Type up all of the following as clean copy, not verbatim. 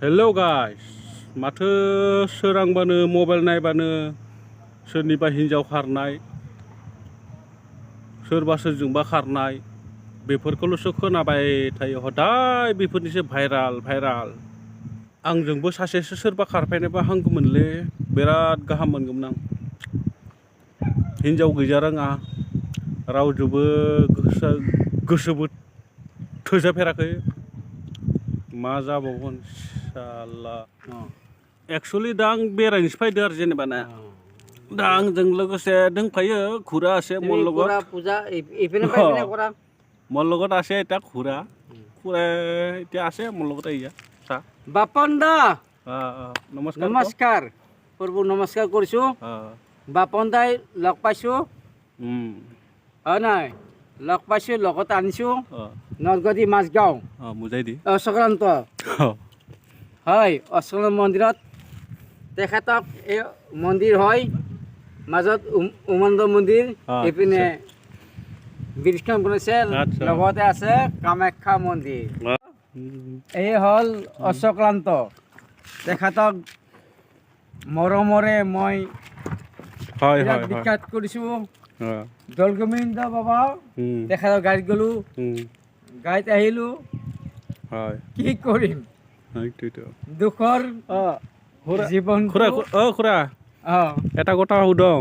Hello guys, माथो सोरांबानो mobile नायबानो सोरनिबा हिनजाव खारनाय सोरबा सोरजोंबा खारनाय बेफोरखौल'सो खोनाबाय थायो हदाय बेफोरनिसो भाइराल आंजोंबो सासेसो सोरबा खारफायनोबा हांगौमोनलै बिराद गाहाम मोनगौमोन आं हिनजाव गैजा रोङा रावजोंबो गोसोबो थोजाफेराखै मा जाबावगोन साला एक्सुवेलि दा आं बेरायनोसो फैदो आरो जेनेबा ना दा आंजों लोगोसे दंफायो खुरा আছে মোৰ লগত পূজা ইপিনে পাই পিনে কৰা মোৰ লগত আছে এটা খুৰা এতিয়া আছে মোৰ লগত আহিয়া চা বাপন দা নমস্কাৰ নমস্কাৰ প্ৰভু নমস্কাৰ কৰিছোঁ বাপন দাই লগ পাইছোঁ হয় নাই লগ পাইছোঁ লগত আনিছোঁ নলগদি মাছগাঁও বুজাই দি অশ্বক্ৰান্ত হয় অশ্বক্ৰান্ত মন্দিৰত তেখেতক এই মন্দিৰ হয় মাজত উমানন্দ মন্দিৰ এইপিনে ব্ৰিজখন বনাইছে লগতে আছে কামাখ্যা মন্দিৰ এই হ'ল অশ্বক্ৰান্ত তেখেতক মৰমৰে মই বিখ্যাত কৰিছোঁ দৌলগোবিন্দ বাবা তেখেতৰ গাড়ীত গ'লোঁ গাড়ীত আহিলোঁ কি কৰিম দুখৰ জীৱন খুৰা এটা কথা সুধং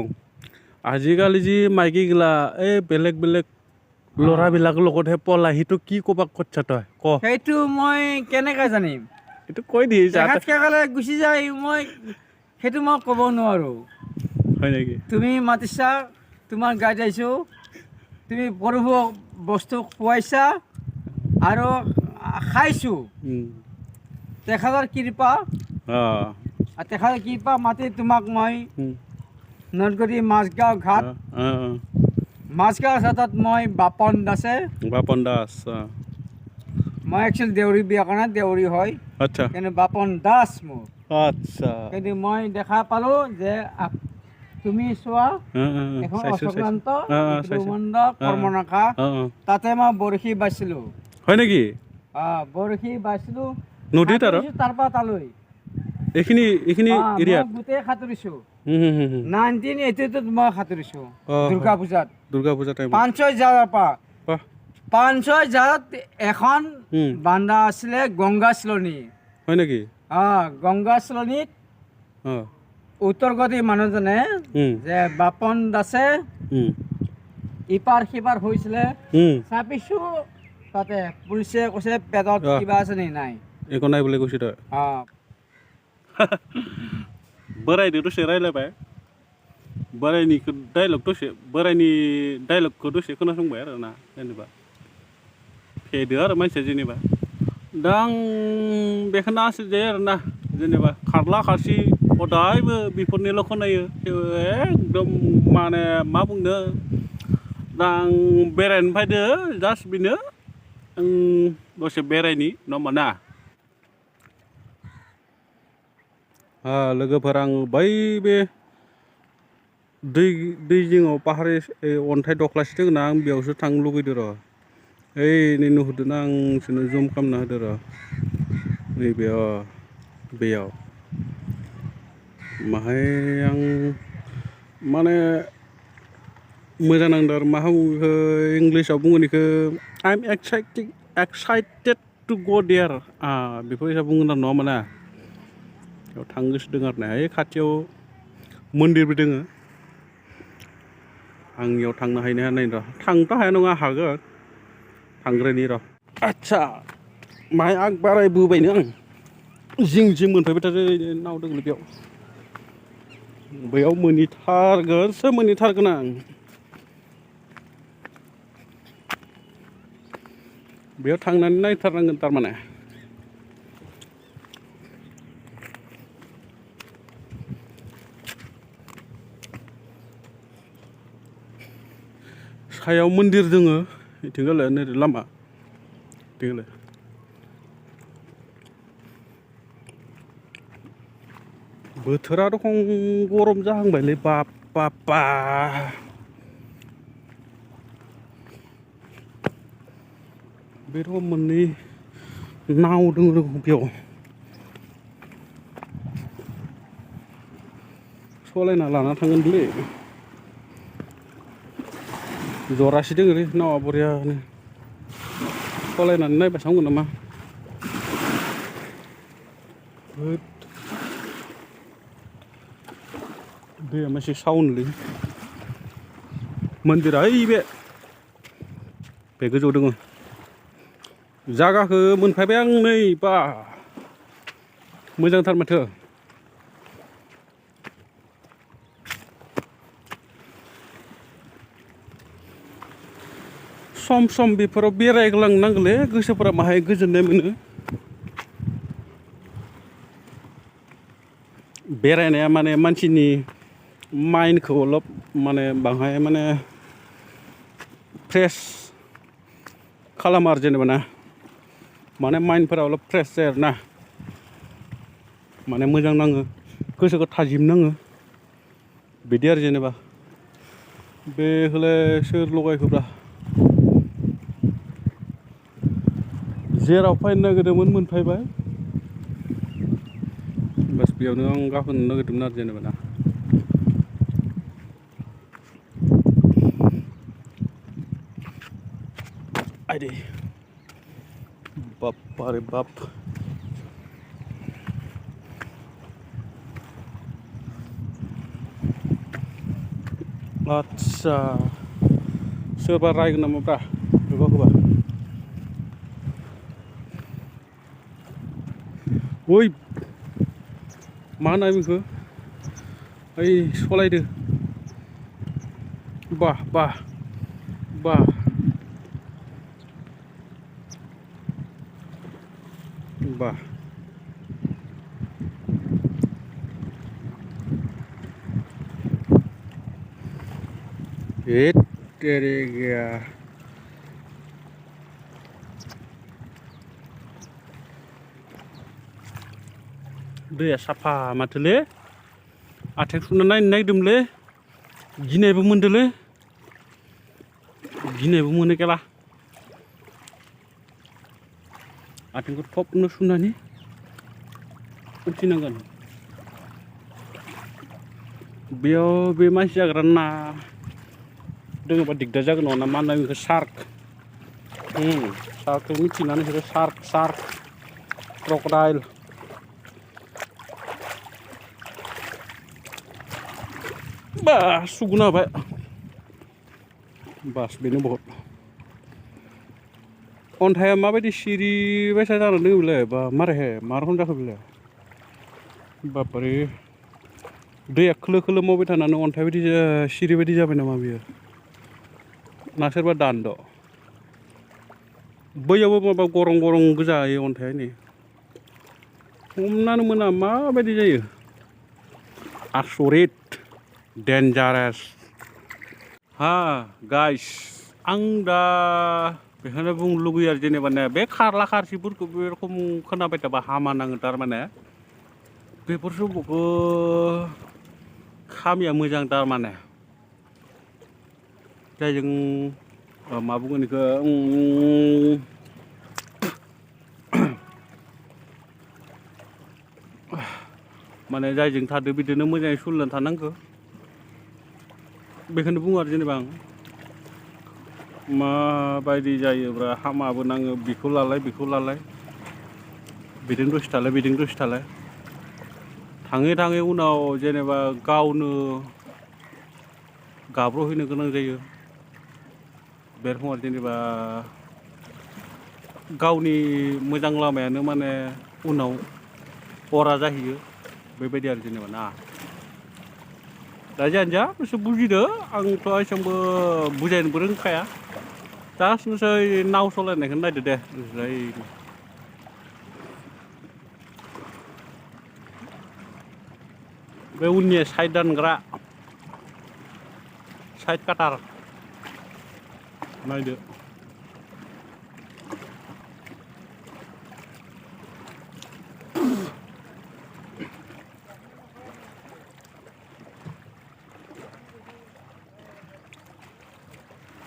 আজিকালি যি মাইকীগিলা এই বেলেগ ল'ৰাবিলাকৰ লগতহে পলাই সেইটো কি ক'বা কৈছা তই ক সেইটো মই কেনেকৈ জানিম এইটো কৈ দি গুচি যায় মই সেইটো মই ক'ব নোৱাৰোঁ হয় নেকি তুমি মাতিছা তোমাৰ গাড়ীত আহিছোঁ তুমি প্ৰভু বস্তু খুৱাইছা আৰু খাইছোঁ তেখেতৰ কৃপা তেখেতৰ কৃপা মাতি তোমাক মই নলগদি মাছগাঁও ঘাট মাছগাঁও ঘাটত মই বাপন দাস মই একচুৱেলি দেউৰী বিয়া কাৰণে দেউৰী হয় কিন্তু বাপন দাস মোৰ কিন্তু মই দেখা পালোঁ যে তুমি চোৱা এখন অশ্বক্ৰান্ত কৰ্মনাখা তাতে মই বৰশী বাইছিলোঁ হয় নেকি বৰশী বাইছিলোঁ নদীত আৰু তাৰপৰা তালৈ এইখিনি এৰিয়াত গোটেই সাঁতুৰিছোঁ 1982ত মই সাঁতুৰিছোঁ দুৰ্গা পূজাত 5-6 জাগাৰ পৰা 5-6 জাগাত এখন বান্ধা আছিলে গংগা চিলনী হয় নেকি গংগা চিলনীত উত্তৰগতি মানুহজনে যে বাপন দাসে ইপাৰ সিপাৰ হৈছিলে চাপিছোঁ তাতে পুলিচে কৈছে পেটত কিবা আছে নি নাই একো নাই বুলি কৈছে তই बोरायदो दसे रायलायबाय बोरायनि डाइलगखौ दसे खोनासंबाय आरो ना जेनेबा फेदो आरो मानसिया जेनेबा दा आं बेखौनो आसि जायो आरो ना जेनेबा खारला खारसि हदायबो बेफोरनिल' खोनायो एकदम माने मा बुंनो दा आं बेरायनो फैदो जास्ट बेनो आं दसे बेरायनि नङा होमबा ना लोगोफोर आं बै बे दै जिङाव पाहार अन्थाइ दख्लासे दङ ना आं बेयावसो थांनो लुगैदों र' ओइ नै नुहुरदों ना आं नोंसोरनो जुम खालामना होदो र' नैबे बेयाव माहाय आं माने मोजां नांदों आरो मा बुङो इंलिसाव बुङो बेखौ आइ am excited to go their बेफोरबायसा बुङो ना नङा होमबा बेयाव थांनो गोसो दङ आरो ना ओइ खाथियाव मन्दिरबो दङ आं इयाव थांनो हानाय र' थांनोथ' हाया नङा हागोन थांग्रोनि र' आदसा माहाय आग बारायबोबायनो आं जिं मोनफैबाय थादों नाव दङलै बेयाव मोनहैथारगोन आं बेयाव थांनानै नायथारनांगोन थारमाने सायाव मन्दिर दोङो इथिंगालाय नै लामा इथिंगालाय बोथोरा रखम गरम जाहांबायलै बाप्पा बे रखम मोननै नाव दङ बेयाव सलायना लाना थांगोनलै जरासे दोङोलै नावा बरियानो सलायनानै नायबा सामगोन नामा होद दैया मासे साउन्डलै मन्दिरा ओइ बे गोजौआव दङ जागाखौ मोनफैबाय आं नै बा मोजांथार माथो सम सम बेफोराव बेरायग्लांनांगौलै गोसोफोरा माहाय गोजोननाय मोनो बेरायनाया माने मानसिनि माइन्डखौ अलप माने बाङाय माने फ्रेश खालामो आरो जेनेबा ना माने माइन्डफोरा अलप फ्रेश जायो आरो ना माने मोजां नाङो गोसोखौ थाजिम नाङो बिदि आरो जेनेबा बेखौलाय सोर लगायखोब्रा जेराव फैनो नागिरदोंमोन मोनफैबाय बास बेयावनो आं गाखोनो नागिरदोंमोन आरो जेनेबा ना आइदे बाप रे बाप आच्छा सोरबा रायगोन नामाब्रा बेखौबा ओइ मा होनो बेखौ ओइ सलायदो बाह बाह बाह बाह हेट तेरे गया दैया साफा माथोलै आथिं सुना नायनो नागिरदोंमोनलै गिनायबो मोनदोंलै गिनायबो मोनो केला आथिंखौ थबनो सुनानै उथिनांगोन बेयाव बे मानसि जाग्रा ना दोङोबा दिगदार जागोन नङा मा होनो बेखौ शार्क शार्कखौ मिथिनानै बिसोरो शार्क क्रकडाइल बा सुगुन हाबाय बास बेनो बहुत अन्थाइया माबायदि सिरि बायसा जानानै दङ बेलाय बा मारैहाय मा रखम जाखो बेलाय बापरे दैया खोलो खोलो मावबाय थानानै अन्थाइ बायदि सिरि बायदि जाबाय नामा बियो ना सोरबा दानद' बैयावबो माबा गरं गरं गोजा अन्थाइया नै हमनानो मोना माबायदि जायो आसरित डेन्जारास हा गाइस आं दा बेखौनो बुंनो लुगैयो आरो जेनेबा बे खारला खारसिफोरखौ बे रखम खोनाबाय थाबा हामा नाङो थारमाने बेफोर सबखौ खामिया मोजां थारमाने जायजों मा बुंगोन बेखौ माने जायजों थादो बिदिनो मोजाङै सोलिनानै थानांगौ बेखौनो बुङो आरो जेनेबा आं माबायदि जायोब्ला हामाबो नाङो बेखौ लालाय बिदिनो दसे थालाय थाङै थाङै उनाव जेनेबा गावनो गाब्र'हैनो गोनां जायो बे रखम आरो जेनेबा गावनि मोजां लामायानो माने उनाव अरा जाहैयो बेबायदि आरो जेनेबा ना दा जियानो जा नोंसोर बुजिदो आंथ' एसेबांबो बुजायनोबो रोंखाया जास्ट नोंसोर नाव सालायनायखौनो नायदो दे बे उननि साइड दानग्रा साइड काटार नायदो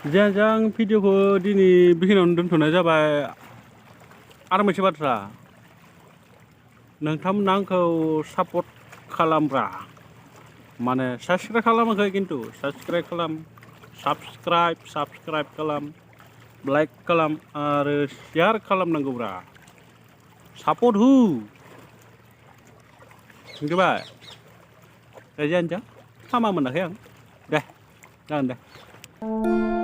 जियानो आं भिडिअखौ दिनै बेखिनियावनो दोनथ'नाय जाबाय आरो मोनसे बाथ्रा नोंथांमोना आंखौ सापर्ट खालामब्रा माने साबस्क्राइब खालामाखै खिन्थु साबस्क्राइब खालाम साबस्क्राइब खालाम लाइक खालाम आरो शेयार खालामनांगौब्रा सापर्ट हो मिथिबाय जायखिजाया हामा मोनाखै आं दे जागोन दे